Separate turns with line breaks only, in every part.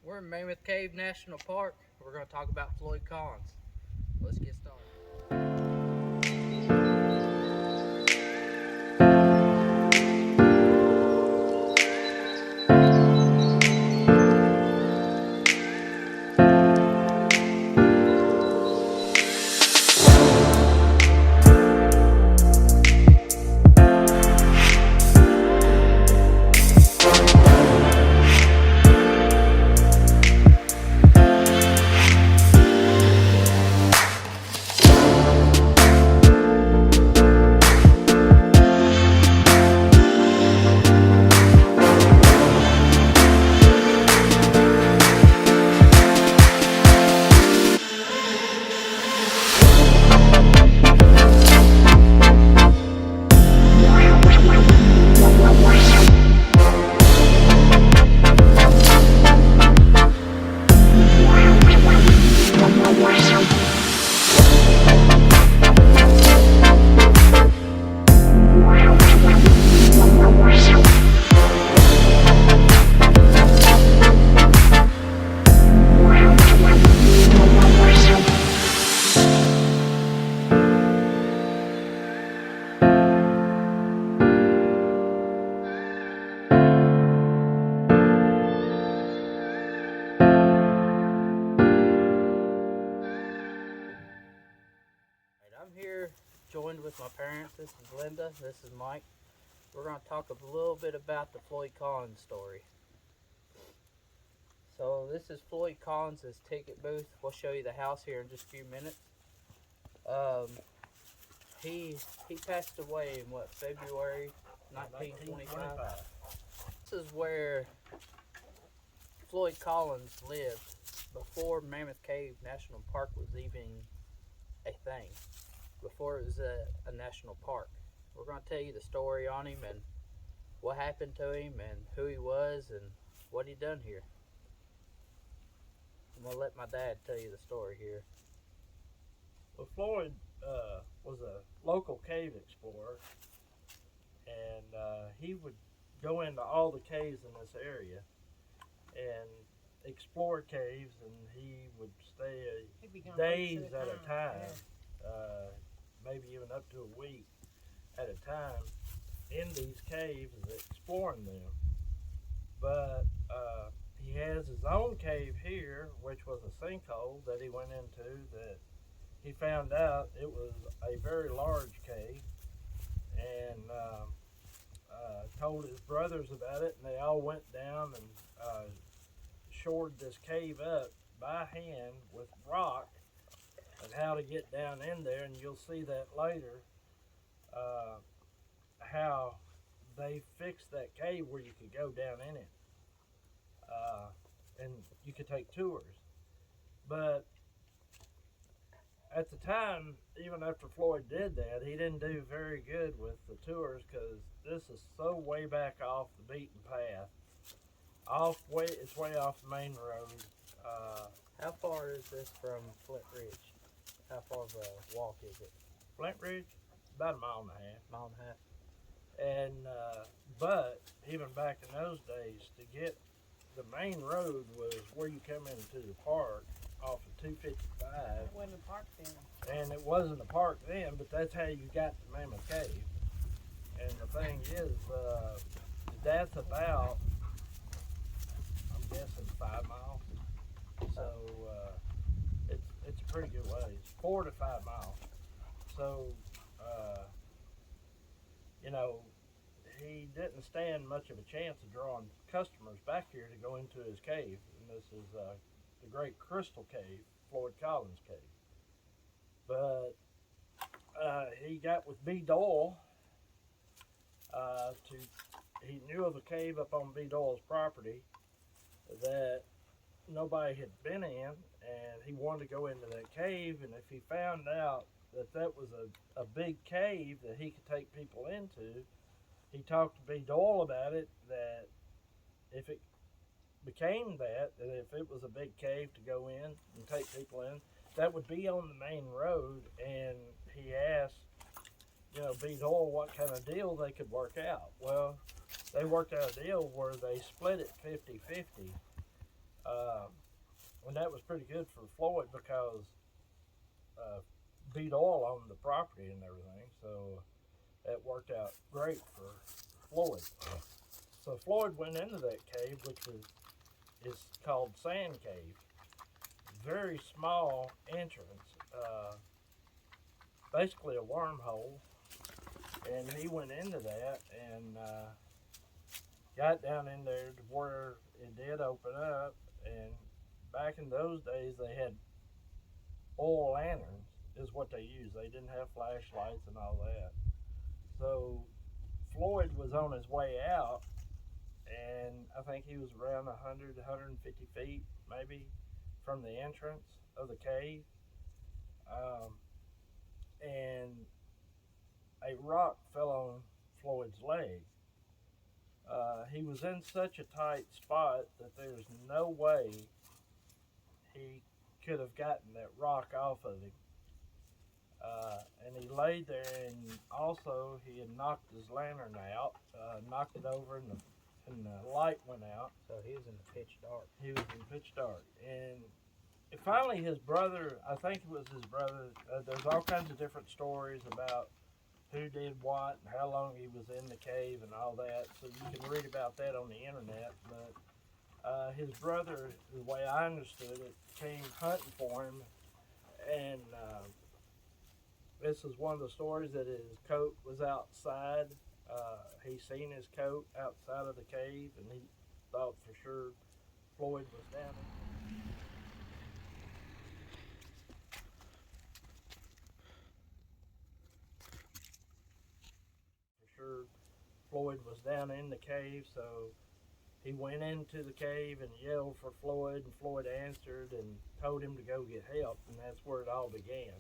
We're in Mammoth Cave National Park. We're going to talk about Floyd Collins. Let's get started. I'm here joined with my parents. This is Linda. This is Mike. We're going to talk a little bit about the Floyd Collins story. So this is Floyd Collins' ticket booth. We'll show you the house here in just a few minutes. He passed away in February 1925. This is where Floyd Collins lived before Mammoth Cave National Park was even a thing. Before it was a national park. We're going to tell you the story on him and what happened to him and who he was and what he done here. I'm going to let my dad tell you the story here.
Well, Floyd was a local cave explorer, and he would go into all the caves in this area and explore caves, and he would stay days at a time, maybe even up to a week at a time in these caves exploring them. But he has his own cave here, which was a sinkhole that he went into that he found out it was a very large cave, and told his brothers about it, and they all went down and shored this cave up by hand with rock and how to get down in there, and you'll see that later, how they fixed that cave where you could go down in it, and you could take tours. But at the time, even after Floyd did that, he didn't do very good with the tours because this is so way back off the beaten path. It's way off the main road.
How far is this from Flint Ridge? How far of a walk is it?
Flint Ridge, about a mile and a half.
Mile and a half.
And but even back in those days, to get the main road was where you come into the park off of 255.
It wasn't a park then.
And it wasn't a park then, but that's how you got to Mammoth Cave. And the thing is, that's about, I'm guessing, 5 miles. So it's a pretty good ways, 4 to 5 miles. So he didn't stand much of a chance of drawing customers back here to go into his cave. And this is the Great Crystal Cave, Floyd Collins Cave. But he got with B. Doyle. He knew of a cave up on B. Doyle's property that nobody had been in, and he wanted to go into that cave. And if he found out that was a big cave that he could take people into, he talked to B. Doyle about it, that if it became that if it was a big cave to go in and take people in, that would be on the main road. And he asked, B. Doyle what kind of deal they could work out. Well, they worked out a deal where they split it 50-50. And that was pretty good for Floyd because beat oil on the property and everything, so that worked out great for Floyd. So Floyd went into that cave, which is called Sand Cave. Very small entrance, basically a wormhole, and he went into that and got down in there to where it did open up. And back in those days, they had oil lanterns is what they used. They didn't have flashlights and all that. So Floyd was on his way out, and I think he was around 100, 150 feet maybe from the entrance of the cave. And a rock fell on Floyd's leg. He was in such a tight spot that there's no way he could have gotten that rock off of him. And he laid there, and also he had knocked his lantern out, knocked it over, and the light went out.
So he was in the pitch dark.
He was in pitch dark. And finally his brother, I think it was his brother, there's all kinds of different stories about who did what and how long he was in the cave and all that, so you can read about that on the internet. But his brother, the way I understood it, came hunting for him, and this is one of the stories that his coat was outside. He seen his coat outside of the cave, and he thought for sure Floyd was down there. Sure Floyd was down in the cave, so he went into the cave and yelled for Floyd, and Floyd answered and told him to go get help, and that's where it all began.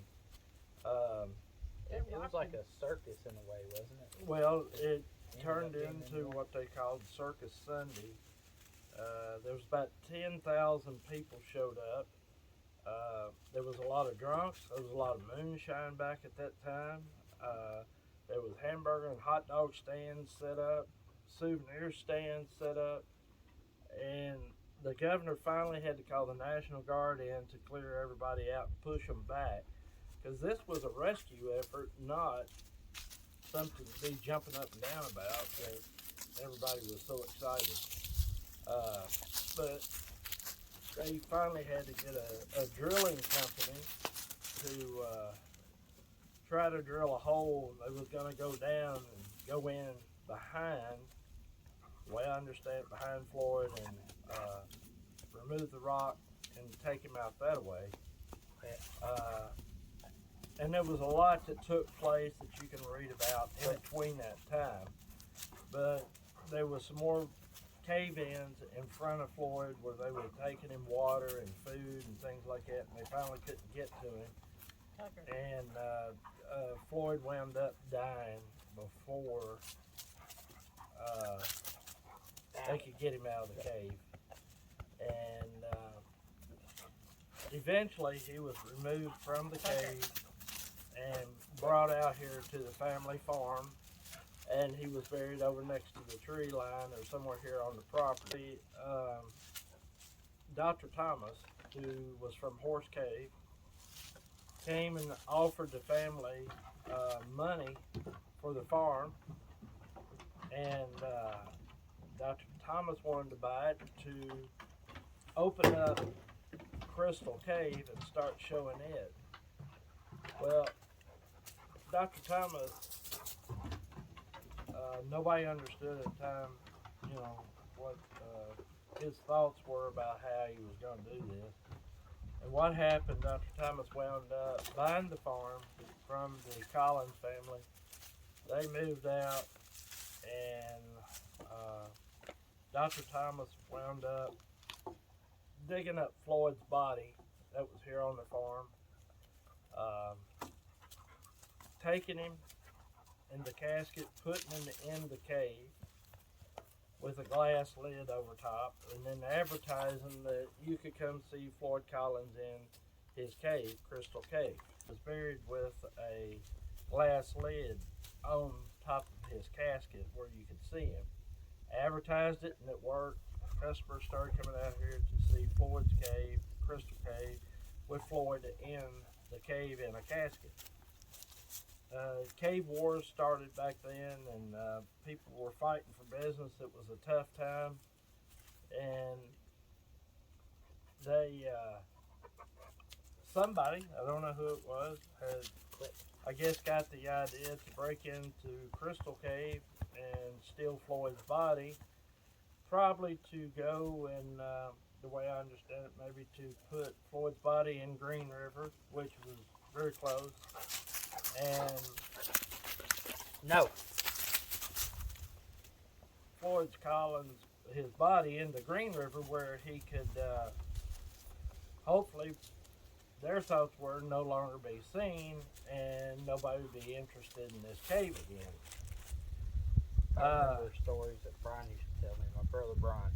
It was like a circus in a way, wasn't it?
Well, it turned into what they called Circus Sunday. There was about 10,000 people showed up. There was a lot of drunks. There was a lot of moonshine back at that time. There was hamburger and hot dog stands set up, souvenir stands set up, and the governor finally had to call the National Guard in to clear everybody out and push them back, because this was a rescue effort, not something to be jumping up and down about that everybody was so excited. But they finally had to get a drilling company to try to drill a hole. They was going to go down and go in behind, the way I understand, behind Floyd, and remove the rock and take him out that way. And there was a lot that took place that you can read about in between that time. But there was some more cave-ins in front of Floyd where they were taking him water and food and things like that, and they finally couldn't get to him. And Floyd wound up dying before they could get him out of the cave. And eventually he was removed from the cave and brought out here to the family farm, and he was buried over next to the tree line or somewhere here on the property. Dr. Thomas, who was from Horse Cave, came and offered the family money for the farm, and Dr. Thomas wanted to buy it to open up Crystal Cave and start showing it. Well, Dr. Thomas, nobody understood at the time, what his thoughts were about how he was going to do this. And what happened, Dr. Thomas wound up buying the farm from the Collins family. They moved out, and Dr. Thomas wound up digging up Floyd's body that was here on the farm, taking him in the casket, putting him in the cave with a glass lid over top, and then advertising that you could come see Floyd Collins in his cave, Crystal Cave. He was buried with a glass lid on top of his casket where you could see him. Advertised it, and it worked. customers started coming out here to see Floyd's Cave, Crystal Cave, with Floyd in the cave in a casket. Cave wars started back then, and people were fighting for business. It was a tough time, and they somebody, I don't know who it was, had, I guess, got the idea to break into Crystal Cave and steal Floyd's body, probably to go and, the way I understand it, maybe to put Floyd's body in Green River, which was very close, and
No.
Floyd Collins, his body into Green River, where he could hopefully, their thoughts were, no longer be seen, and nobody would be interested in this cave again.
I remember stories that Brian used to tell me, my brother Brian.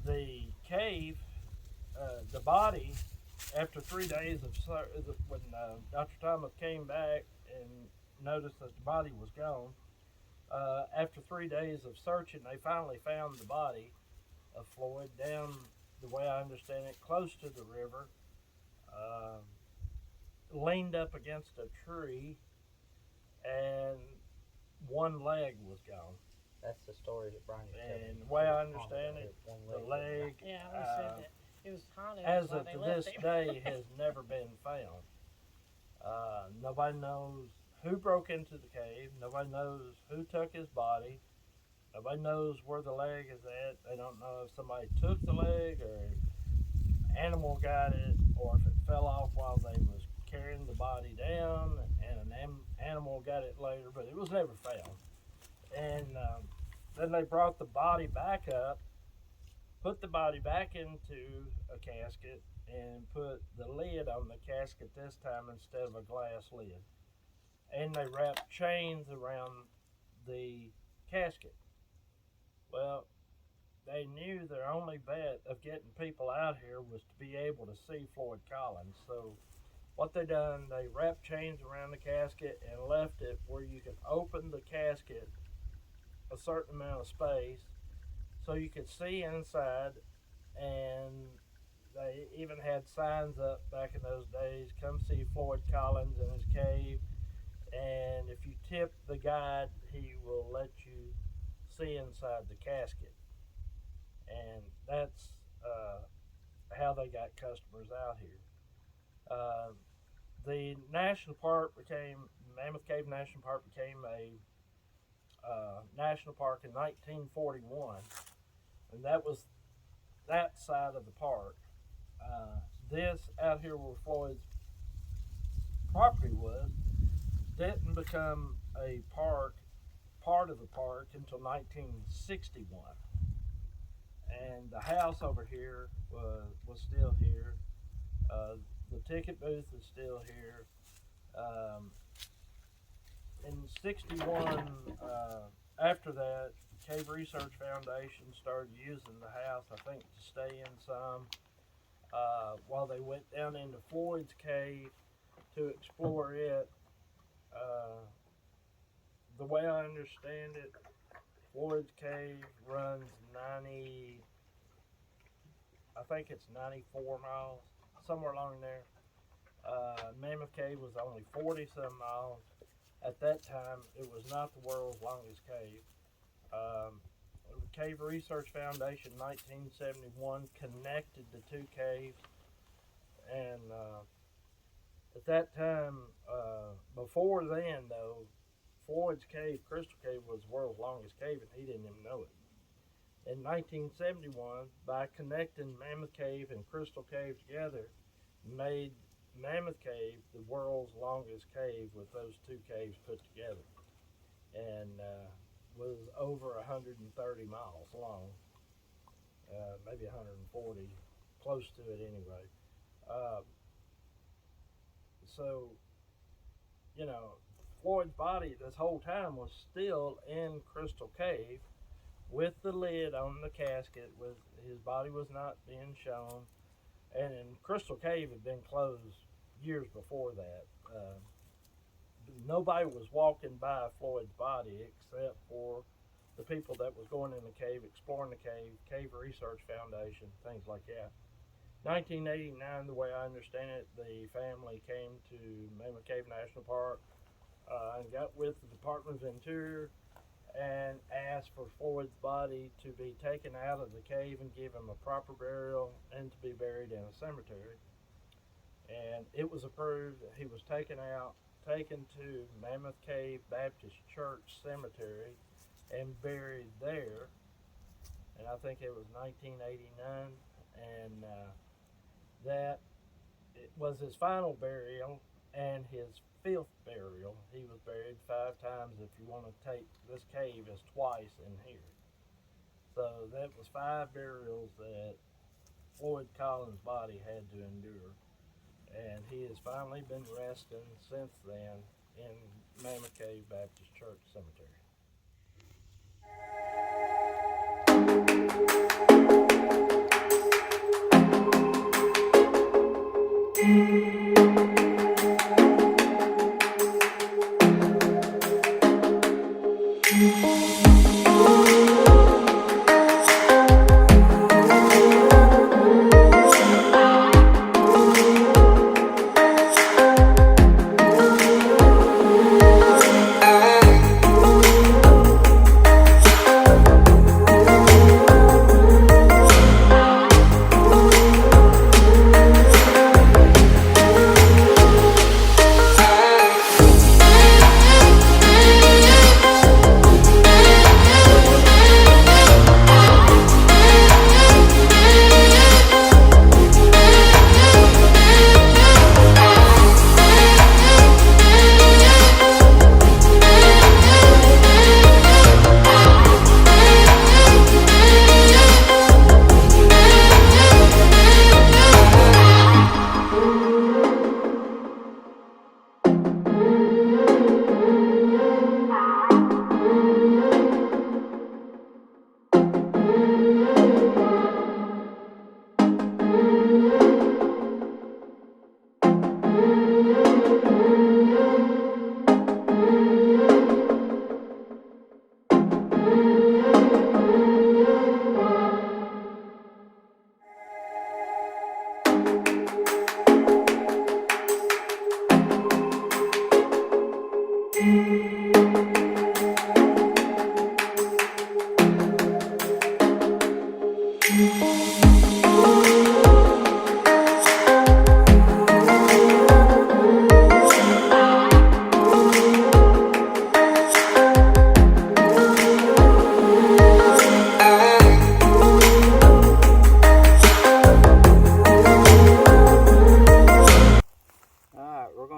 The cave, the body, after 3 days of when Dr. Thomas came back and noticed that the body was gone, after 3 days of searching, they finally found the body of Floyd down, the way I understand it, close to the river, leaned up against a tree, and one leg was gone.
That's the story that Brian used to tell me.
And the way I understand it, the leg,
Yeah, we said that. It was haunted.
as
while
of
they
to
left
this
it.
day, has never been found. Nobody knows who broke into the cave. Nobody knows who took his body. Nobody knows where the leg is at. They don't know if somebody took the leg or animal got it, or if it fell off while they was carrying the body down and an animal got it later, but it was never found. And then they brought the body back up, put the body back into a casket, and put the lid on the casket this time instead of a glass lid. And they wrapped chains around the casket. Well, they knew their only bet of getting people out here was to be able to see Floyd Collins. So what they done, they wrapped chains around the casket and left it where you could open the casket a certain amount of space so you could see inside, and they even had signs up back in those days, come see Floyd Collins in his cave, and if you tip the guide, he will let you see inside the casket. And that's how they got customers out here. The national park became, Mammoth Cave National Park became a national park in 1941, and that was that side of the park. This out here where Floyd's property was didn't become a part of the park until 1961. And the house over here was still here. The ticket booth is still here. In 61, after that, Cave Research Foundation started using the house, I think, to stay in some, while they went down into Floyd's Cave to explore it. The way I understand it, Floyd's Cave runs 90, I think it's 94 miles, somewhere along there. Mammoth Cave was only 40-some miles. At that time, it was not the world's longest cave. The Cave Research Foundation in 1971 connected the two caves, and at that time, before then though, Floyd's Cave, Crystal Cave, was the world's longest cave, and he didn't even know it. In 1971, by connecting Mammoth Cave and Crystal Cave together, made Mammoth Cave the world's longest cave with those two caves put together, and was over 130 miles long, maybe 140, close to it anyway. So, you know, Floyd's body this whole time was still in Crystal Cave with the lid on the casket. With his body was not being shown, and Crystal Cave had been closed years before that. Nobody was walking by Floyd's body except for the people that was going in the cave, exploring the Cave Research Foundation, things like that. 1989, the way I understand it, the family came to Mammoth Cave National Park and got with the Department of Interior and asked for Floyd's body to be taken out of the cave and give him a proper burial and to be buried in a cemetery. And it was approved. He was taken to Mammoth Cave Baptist Church Cemetery and buried there. And I think it was 1989, and that it was his final burial and his 5th burial. He was buried 5 times. If you want to take this cave as twice in here. So that was 5 burials that Floyd Collins' body had to endure. And he has finally been resting since then in Mammoth Cave Baptist Church Cemetery.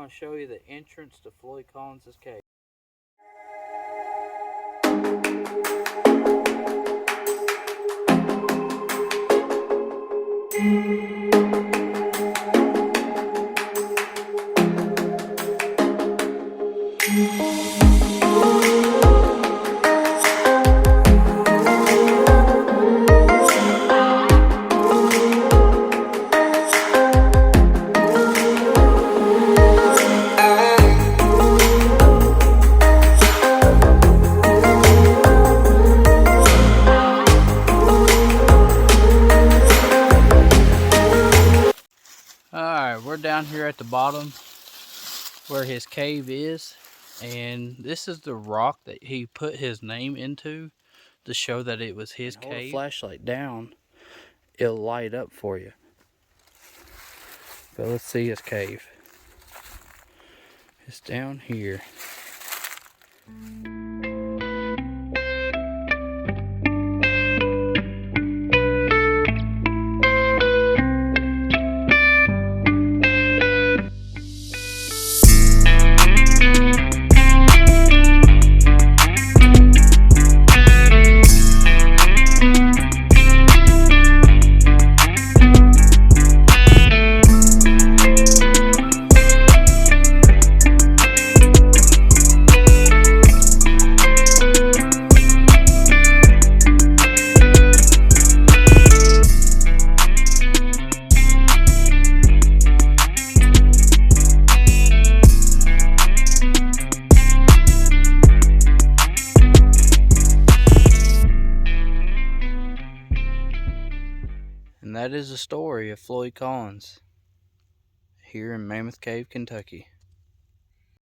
Show you the entrance to Floyd Collins' cave. We're down here at the bottom where his cave is, and this is the rock that he put his name into to show that it was his cave. Hold the flashlight down, it'll light up for you. But let's see his cave. It's down here. And that is the story of Floyd Collins here in Mammoth Cave, Kentucky.